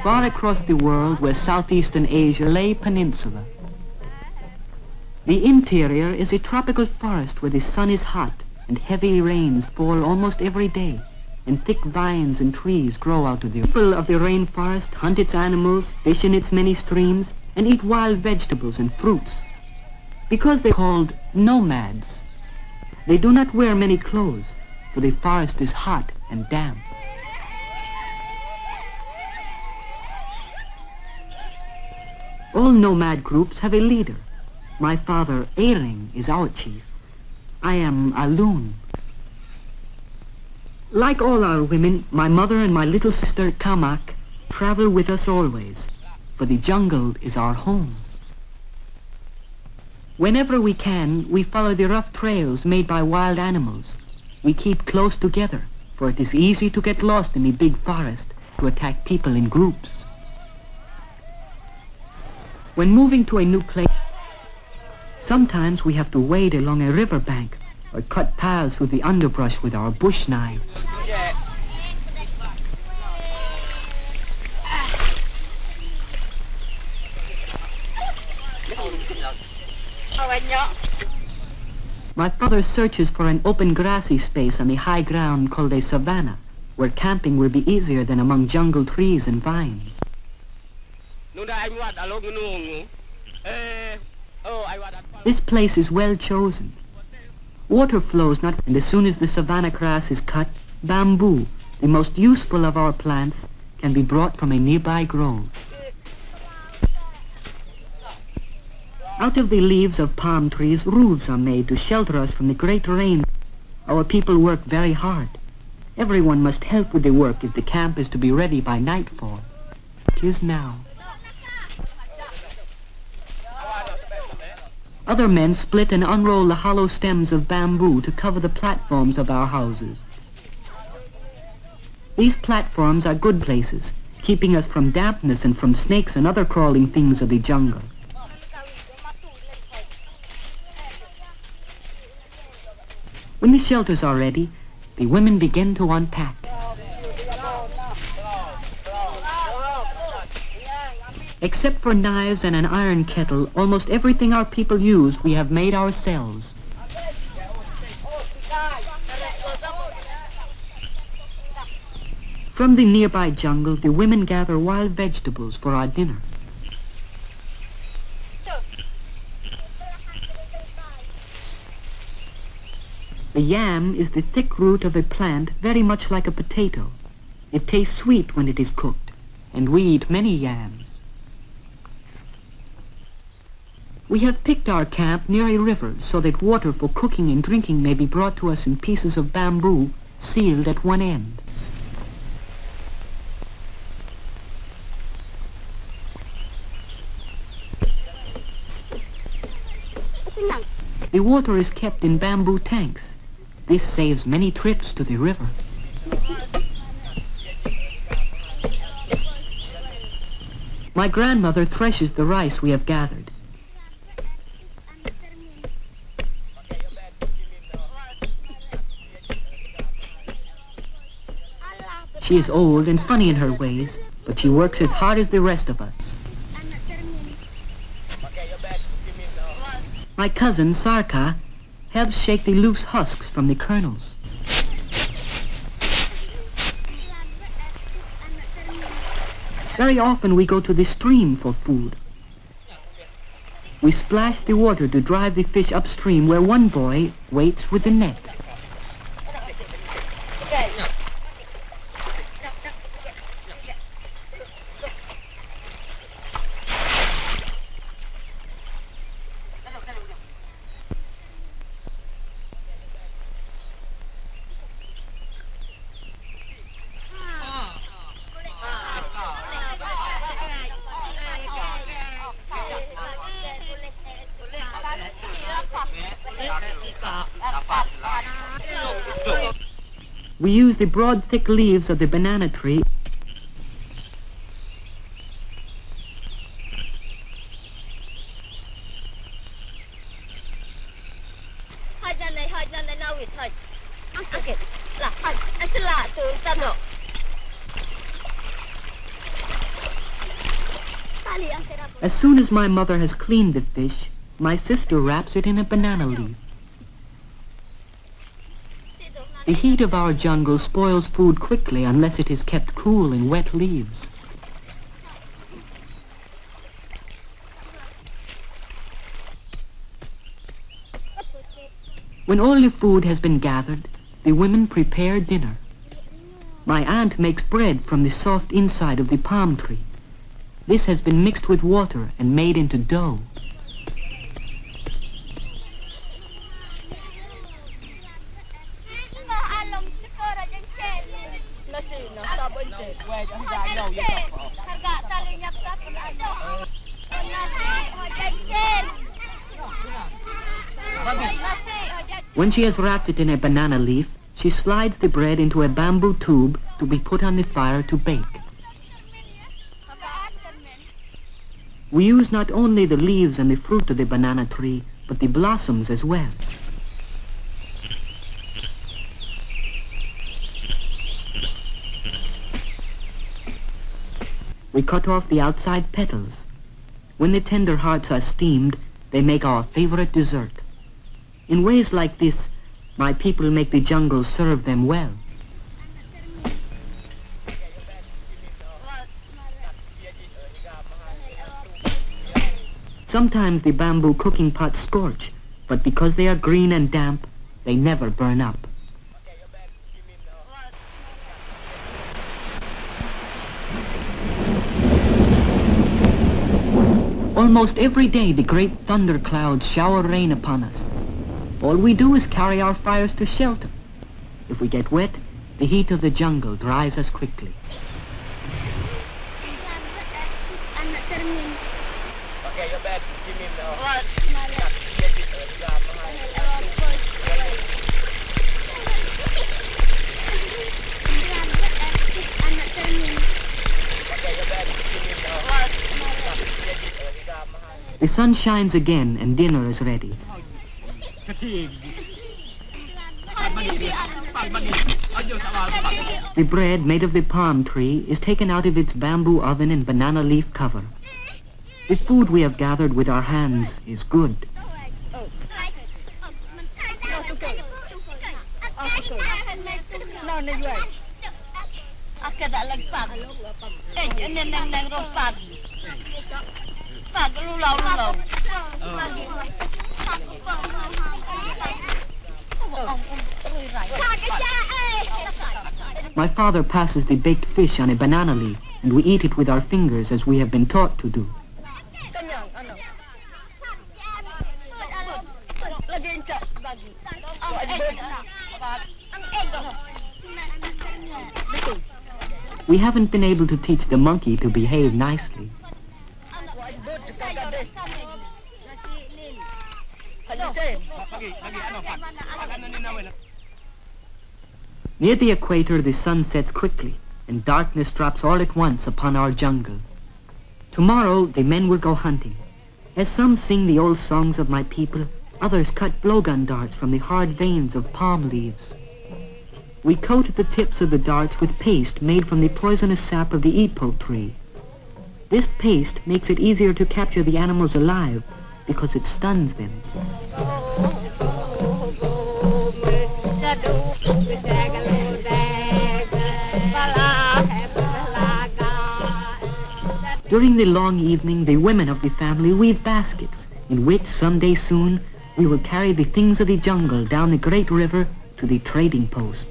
Far across the world where southeastern Asia lay peninsula. The interior is a tropical forest where the sun is hot and heavy rains fall almost every day, and thick vines and trees grow out of the people of the rainforest hunt its animals, fish in its many streams, and eat wild vegetables and fruits. Because they're called nomads, they do not wear many clothes, for the forest is hot and damp. All nomad groups have a leader. My father, Ering, is our chief. I am Alun. Like all our women, my mother and my little sister, Kamak, travel with us always, for the jungle is our home. Whenever we can, we follow the rough trails made by wild animals. We keep close together, for it is easy to get lost in the big forest to attack people in groups. When moving to a new place, sometimes we have to wade along a riverbank or cut paths through the underbrush with our bush knives. My father searches for an open grassy space on the high ground called a savanna, where camping will be easier than among jungle trees and vines. This place is well chosen. Water flows not, and as soon as the savanna grass is cut, bamboo, the most useful of our plants, can be brought from a nearby grove. Out of the leaves of palm trees, roofs are made to shelter us from the great rain. Our people work very hard. Everyone must help with the work if the camp is to be ready by nightfall. It is now. Other men split and unroll the hollow stems of bamboo to cover the platforms of our houses. These platforms are good places, keeping us from dampness and from snakes and other crawling things of the jungle. When the shelters are ready, the women begin to unpack. Except for knives and an iron kettle, almost everything our people use we have made ourselves. From the nearby jungle, the women gather wild vegetables for our dinner. The yam is the thick root of a plant very much like a potato. It tastes sweet when it is cooked, and we eat many yams. We have picked our camp near a river so that water for cooking and drinking may be brought to us in pieces of bamboo sealed at one end. The water is kept in bamboo tanks. This saves many trips to the river. My grandmother threshes the rice we have gathered. She is old and funny in her ways, but she works as hard as the rest of us. My cousin, Sarka, helps shake the loose husks from the kernels. Very often we go to the stream for food. We splash the water to drive the fish upstream where one boy waits with the net. We use the broad, thick leaves of the banana tree As soon as my mother has cleaned the fish, my sister wraps it in a banana leaf. The heat of our jungle spoils food quickly unless it is kept cool in wet leaves. When all the food has been gathered, the women prepare dinner. My aunt makes bread from the soft inside of the palm tree. This has been mixed with water and made into dough. When she has wrapped it in a banana leaf, she slides the bread into a bamboo tube to be put on the fire to bake. We use not only the leaves and the fruit of the banana tree, but the blossoms as well. We cut off the outside petals. When the tender hearts are steamed, they make our favorite dessert. In ways like this, my people make the jungle serve them well. Sometimes the bamboo cooking pots scorch, but because they are green and damp, they never burn up. Almost every day the great thunder clouds shower rain upon us. All we do is carry our fires to shelter. If we get wet, the heat of the jungle dries us quickly. The sun shines again and dinner is ready. The bread made of the palm tree is taken out of its bamboo oven and banana leaf cover. The food we have gathered with our hands is good. My father passes the baked fish on a banana leaf, and we eat it with our fingers as we have been taught to do. We haven't been able to teach the monkey to behave nicely. Near the equator, the sun sets quickly, and darkness drops all at once upon our jungle. Tomorrow, the men will go hunting. As some sing the old songs of my people, others cut blowgun darts from the hard veins of palm leaves. We coat the tips of the darts with paste made from the poisonous sap of the ipo tree. This paste makes it easier to capture the animals alive because it stuns them. During the long evening, the women of the family weave baskets, in which someday soon we will carry the things of the jungle down the great river to the trading post.